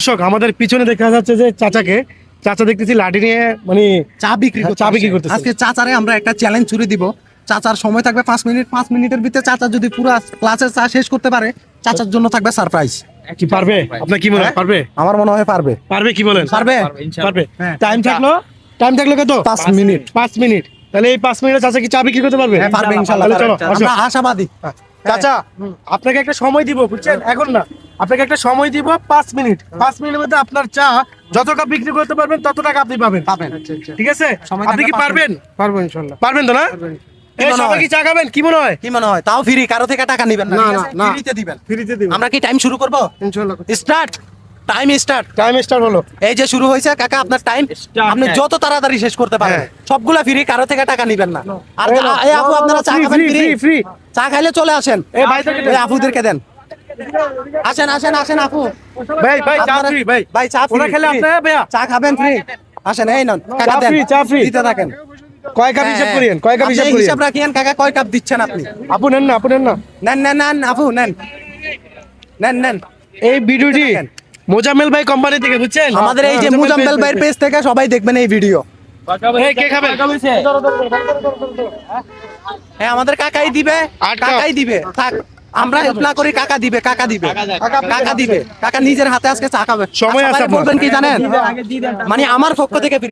দর্শক আমাদের পিছনে দেখা যাচ্ছে যে চাচা দেখতেছি লাঠি নিয়ে মানে চা বিক্রি করতেছে। আজকে চাচারে আমরা একটা চ্যালেঞ্জ ছুড়ে দিব। চাচার সময় থাকবে 5 মিনিট, 5 মিনিটের ভিতরে চাচা যদি পুরো ক্লাসের চা শেষ করতে পারে, চাচার জন্য থাকবে সারপ্রাইজ। কি পারবে? আপনার কি মনে হয় পারবে? আমার মনে হয় পারবে। পারবে কি বলেন? পারবে। পারবে। হ্যাঁ। টাইম থাকলো কত? 5 মিনিট। 5 মিনিট। তাহলে এই 5 মিনিটে চাচা কি চা বিক্রি করতে পারবে? হ্যাঁ, পারবে ইনশাআল্লাহ। তাহলে চলো, আসো। আমরা আশাবাদী। চাচা আপনাকে একটা সময় দিব, বুঝছেন? এখন না, আপনাকে একটা সময় দিব 5 মিনিট। 5 মিনিটের মধ্যে আপনার চা যত টাকা বিক্রি করতে পারবেন তত টাকা আপনি পাবেন। ঠিক আছে? সময় আপনি কি থাকলে পারবেন? পারবো ইনশাল্লাহ। পারবেন তো না? কি এই মনে সবাই হয়? কি চা খাবেন? কি মনে হয়? কি মনে হয়? তাও ফ্রি, কারো থেকে টাকা নেবেন না। না, ঠিক না, আছে? না। ফ্রিতে দিবেন। ফ্রিতে দিব আমরা কি টাইম শুরু করব? ইনশাল্লাহ। Start. Time start. Time start হলো। এই যে শুরু হয়েছে কাকা, আপনার টাইম। আপনি যত তাড়াতাড়ি শেষ করতে পারেন। হ্যাঁ। সবগুলা ফ্রি, কারো থেকে টাকা নেবেন না। আর এই নাও। এই আপু, আপনারা চা Free, খাবেন free, ফ্রি? free, free। চা খাইলে চলে আসেন। এই ভাইদেরকে দেন। এই আপুদেরকে দেন। আসেন আসেন আসেন আপু। ভাই চা আপনারা- ফ্রি ভাই। ভাই চা ওরা free, খেলে free। আপনারা ভাইয়া চা খাবেন ফ্রি। আসেন, এই নন চা কাকা দেন। free, চা free। দিতে থাকেন। কয় কাপ হিসাব করিয়েন? কয় কাপ আপনি হিসাব করিয়েন? হিসাব রাখিয়েন কাকা, কয় কাপ দিচ্ছেন আপনি? আপু নেন না, আপু নেন না। নেন নেন নেন আপু নেন। নেন নেন। এই ভিডিওটি দেখেন। মোজাম্মেল ভাই কোম্পানি থেকে, বুঝছেন? আমাদের এই যে মুজাম্মেল ভাইয়ের পেজ থেকে সবাই দেখবেন এই ভিডিও। এই কে খাবে? হ্যাঁ, আমাদের কাকাই দিবে। আট কাপ। কাকাই দিবে। থাক, আমরা হেল্প না করি, কাকা দিবে। কাকা দিবে। কাকা দিবে। কাকা নিজের হাতে আজকে চা খাবে। সময় আর আছে সবাই আপনার। বলবেন কি জানেন? মানে আমার পক্ষ থেকে